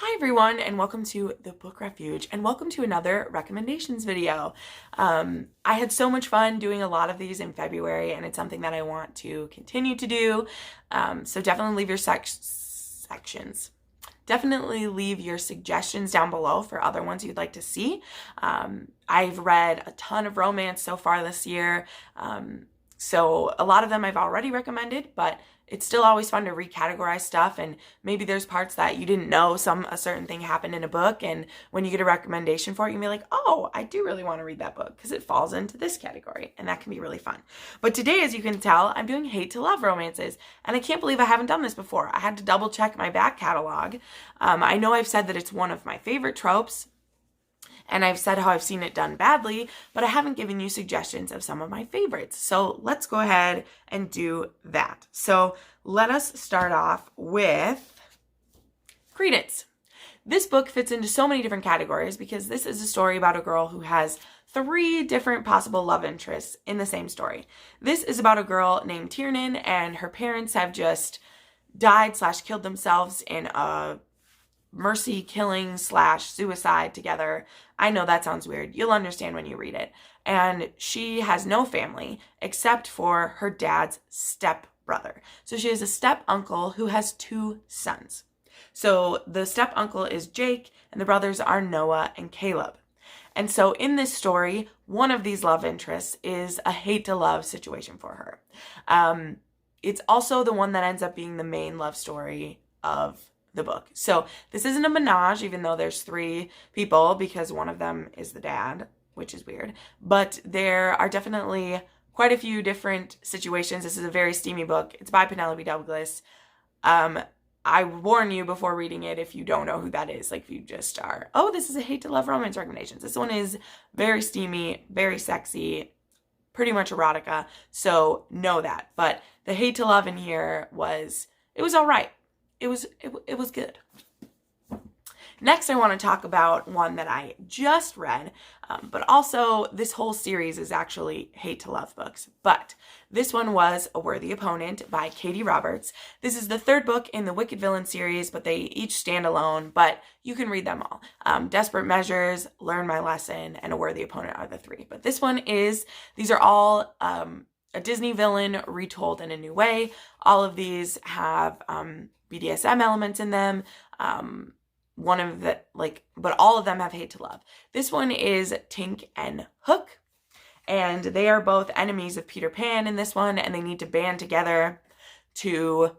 Hi everyone, and welcome to the Book Refuge, and welcome to another recommendations video. I had so much fun doing a lot of these in February, and it's something that I want to continue to do. So definitely leave your sections. Definitely leave your suggestions down below for other ones you'd like to see. I've read a ton of romance so far this year, so a lot of them I've already recommended, but it's still always fun to recategorize stuff, and maybe there's parts that you didn't know a certain thing happened in a book, and when you get a recommendation for it, you can be like, oh, I do really want to read that book because it falls into this category, and that can be really fun. But today, as you can tell, I'm doing hate to love romances, and I can't believe I haven't done this before. I had to double check my back catalog. I know I've said that it's one of my favorite tropes, and I've said how I've seen it done badly, but I haven't given you suggestions of some of my favorites. So let's go ahead and do that. So let us start off with Creedence. This book fits into so many different categories because this is a story about a girl who has 3 different possible love interests in the same story. This is about a girl named Tiernan, and her parents have just died/killed themselves in a mercy killing / suicide together. I know that sounds weird. You'll understand when you read it. And she has no family except for her dad's step-brother. So she has a step-uncle who has 2 sons. So the step-uncle is Jake, and the brothers are Noah and Caleb. And so in this story, one of these love interests is a hate-to-love situation for her. It's also the one that ends up being the main love story of the book. So this isn't a menage, even though there's 3 people, because one of them is the dad, which is weird. But there are definitely quite a few different situations. This is a very steamy book. It's by Penelope Douglas. I warn you before reading it if you don't know who that is. Like if you just are, oh, this is a hate to love romance recommendations. This one is very steamy, very sexy, pretty much erotica. So know that. But the hate to love in here was all right. It was good. Next, I want to talk about one that I just read, but also this whole series is actually hate to love books. But this one was A Worthy Opponent by Katie Roberts. This is the 3rd book in the Wicked Villain series, but they each stand alone, but you can read them all. Desperate Measures, Learn My Lesson, and A Worthy Opponent are the 3. But this one these are all a Disney villain retold in a new way. All of these have BDSM elements in them. But all of them have hate to love. This one is Tink and Hook, and they are both enemies of Peter Pan in this one, and they need to band together to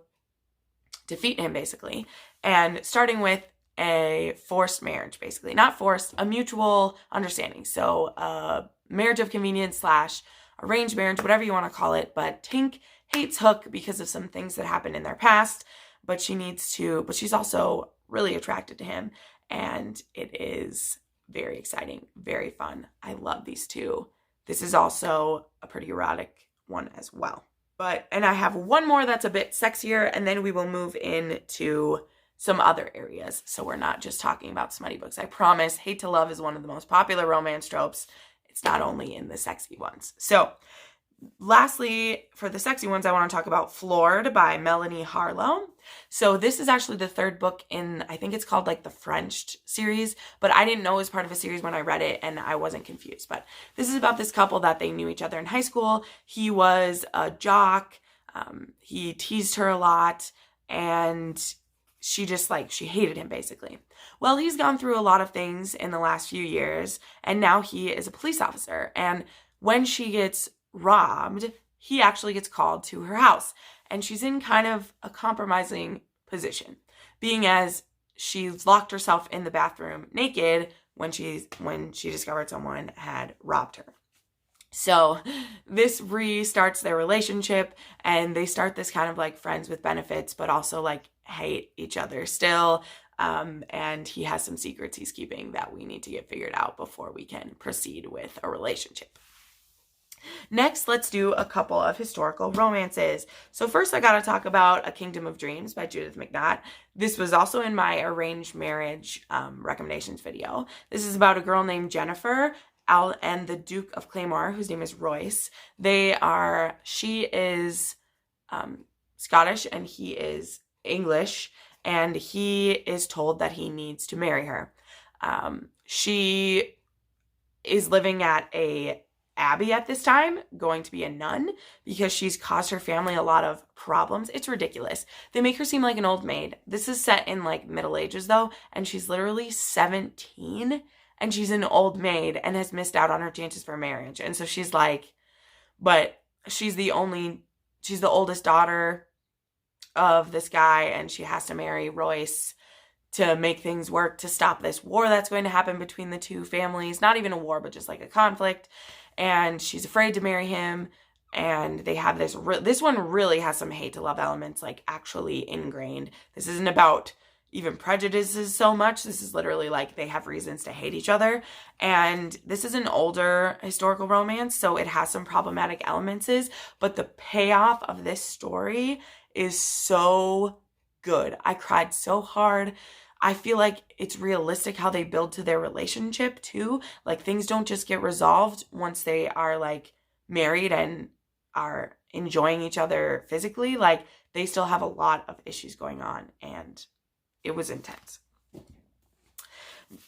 defeat him, basically. And starting with a forced marriage, basically. Not forced, a mutual understanding. So marriage of convenience / arranged marriage, whatever you want to call it. But Tink hates Hook because of some things that happened in their past, but she's also really attracted to him, and it is very exciting, very fun. I love these 2. This is also a pretty erotic one as well. And I have one more that's a bit sexier, and then we will move into some other areas. So we're not just talking about smutty books. I promise hate to love is one of the most popular romance tropes. It's not only in the sexy ones. So lastly, for the sexy ones, I want to talk about Floored by Melanie Harlow. So this is actually the 3rd book in, I think it's called like the French series, but I didn't know it was part of a series when I read it, and I wasn't confused. But this is about this couple that they knew each other in high school. He was a jock. He teased her a lot, and she hated him, basically. Well, he's gone through a lot of things in the last few years, and now he is a police officer. And when she gets robbed, he actually gets called to her house, and she's in kind of a compromising position, being as she's locked herself in the bathroom naked when she discovered someone had robbed her. So this restarts their relationship, and they start this kind of like friends with benefits, but also like hate each other still. And he has some secrets he's keeping that we need to get figured out before we can proceed with a relationship. Next, let's do a couple of historical romances. So first, I gotta talk about A Kingdom of Dreams by Judith McNaught. This was also in my arranged marriage recommendations video. This is about a girl named Jennifer and the Duke of Claymore, whose name is Royce. She is Scottish and he is English, and he is told that he needs to marry her. She is living at a abbey at this time, going to be a nun, because she's caused her family a lot of problems. It's ridiculous. They make her seem like an old maid. This is set in like Middle Ages though, and she's literally 17, and she's an old maid and has missed out on her chances for marriage. And so she's like, but she's the oldest daughter of this guy, and she has to marry Royce to make things work, to stop this war that's going to happen between the two families. Not even a war, but just like a conflict. And she's afraid to marry him. And they have this one really has some hate to love elements, like actually ingrained. This isn't about even prejudices so much. This is literally like they have reasons to hate each other. And this is an older historical romance, so it has some problematic elements, but the payoff of this story is so good. I cried so hard. I feel like it's realistic how they build to their relationship too. Like things don't just get resolved once they are like married and are enjoying each other physically. Like they still have a lot of issues going on, and it was intense.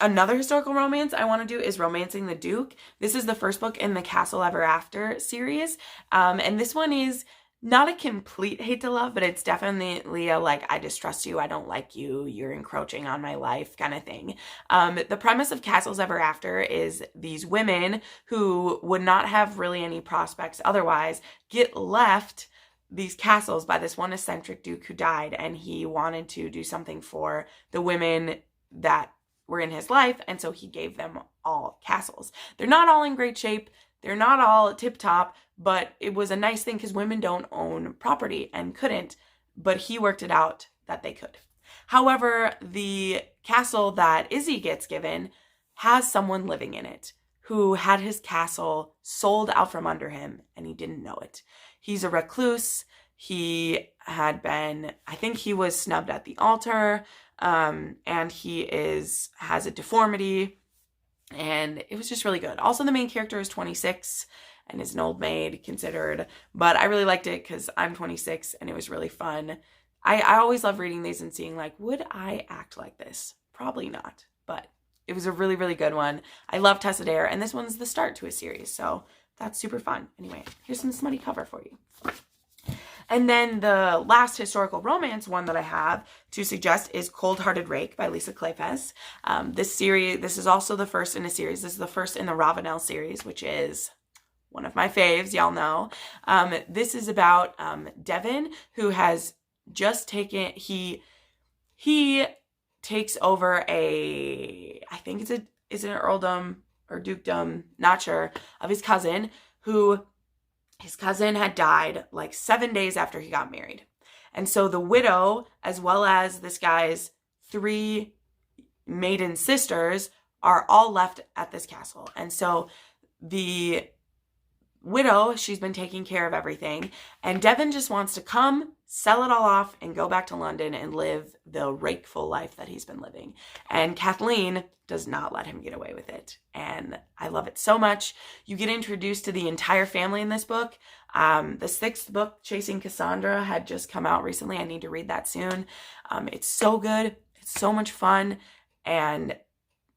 Another historical romance I want to do is Romancing the Duke. This is the first book in the Castle Ever After series. And this one is not a complete hate to love, but it's definitely a like, I distrust you, I don't like you, you're encroaching on my life kind of thing. The premise of Castles Ever After is these women who would not have really any prospects otherwise get left these castles by this one eccentric duke who died, and he wanted to do something for the women that were in his life, and so he gave them all castles. They're not all in great shape, they're not all tip-top, but it was a nice thing because women don't own property and couldn't, but he worked it out that they could. However, the castle that Izzy gets given has someone living in it who had his castle sold out from under him, and he didn't know it. He's a recluse. He had been, I think he was snubbed at the altar, and he has a deformity, and it was just really good. Also, the main character is 26 and is an old maid considered, but I really liked it because I'm 26 and it was really fun. I always love reading these and seeing like, would I act like this? Probably not, but it was a really, really good one. I love Tessa Dare, and this one's the start to a series, so that's super fun. Anyway, here's some smutty cover for you. And then the last historical romance one that I have to suggest is Coldhearted Rake by Lisa Kleypas. This is also the first in a series. This is the first in the Ravenel series, which is one of my faves, y'all know. This is about Devin, who has just taken, he takes over I think it's an earldom or dukedom, not sure, of his cousin, who his cousin had died like 7 days after he got married. And so the widow, as well as this guy's 3 maiden sisters, are all left at this castle. And so the widow, she's been taking care of everything, and Devin just wants to come, sell it all off, and go back to London and live the rakeful life that he's been living. And Kathleen does not let him get away with it, and I love it so much. You get introduced to the entire family in this book. The 6th book, Chasing Cassandra, had just come out recently. I need to read that soon. It's so good. It's so much fun, and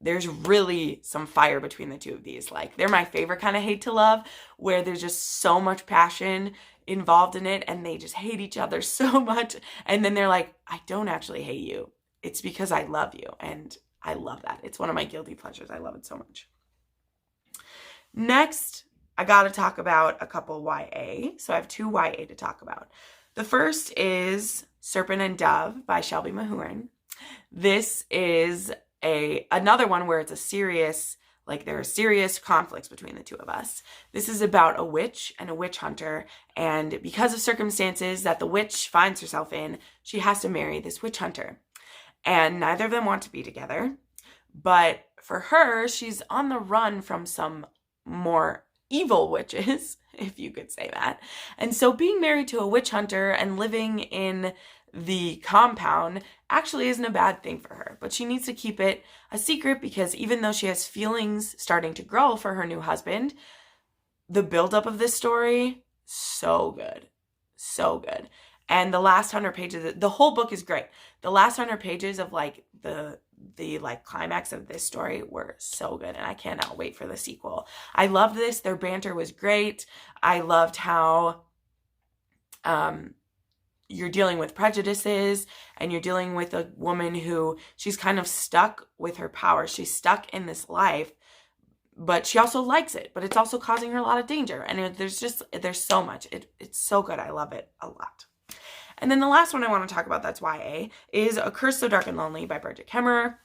there's really some fire between the two of these. Like, they're my favorite kind of hate to love, where there's just so much passion involved in it, and they just hate each other so much. And then they're like, I don't actually hate you. It's because I love you. And I love that. It's one of my guilty pleasures. I love it so much. Next, I got to talk about a couple YA. So I have 2 YA to talk about. The first is Serpent and Dove by Shelby Mahurin. This is another one where it's a serious, like there are serious conflicts between the two of us. This is about a witch and a witch hunter, and because of circumstances that the witch finds herself in, she has to marry this witch hunter. And neither of them want to be together, but for her, she's on the run from some more evil witches, if you could say that. And so being married to a witch hunter and living in the compound actually isn't a bad thing for her, but she needs to keep it a secret, because even though she has feelings starting to grow for her new husband, the buildup of this story, so good. So good. And the last 100 pages, the whole book is great. The last 100 pages of like the like climax of this story were so good, and I cannot wait for the sequel. I loved this. Their banter was great. I loved how you're dealing with prejudices, and you're dealing with a woman who she's kind of stuck with her power. She's stuck in this life, but she also likes it, but it's also causing her a lot of danger. And there's so much. It's so good. I love it a lot. And then the last one I want to talk about that's YA is A Curse So Dark and Lonely by Bridget Kemmerer.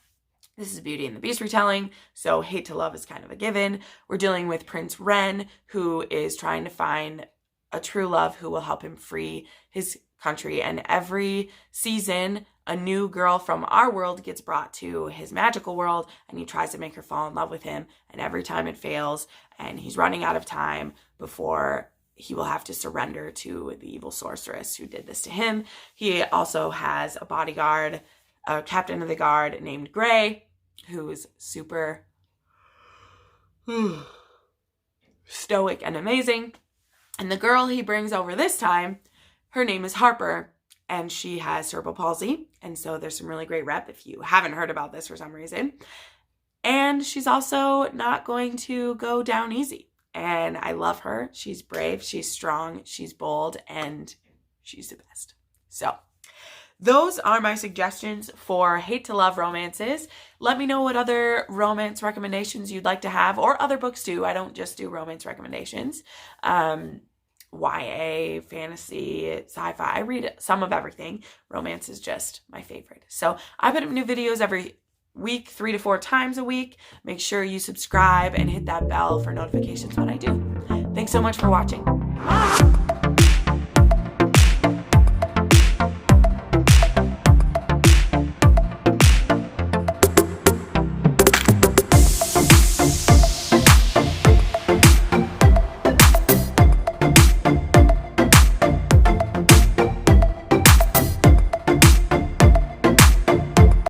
This is Beauty and the Beast retelling, so hate to love is kind of a given. We're dealing with Prince Ren, who is trying to find a true love who will help him free his country. And every season, a new girl from our world gets brought to his magical world, and he tries to make her fall in love with him. And every time it fails, and he's running out of time before he will have to surrender to the evil sorceress who did this to him. He also has a bodyguard, a captain of the guard named Gray, who's super stoic and amazing. And the girl he brings over this time, her name is Harper, and she has cerebral palsy. And so there's some really great rep if you haven't heard about this for some reason. And she's also not going to go down easy. And I love her. She's brave, she's strong, she's bold, and she's the best. So those are my suggestions for hate to love romances. Let me know what other romance recommendations you'd like to have, or other books too. I don't just do romance recommendations. YA, fantasy, sci-fi. I read some of everything. Romance is just my favorite. So I put up new videos every week, 3 to 4 times a week. Make sure you subscribe and hit that bell for notifications when I do. Thanks so much for watching. Bye.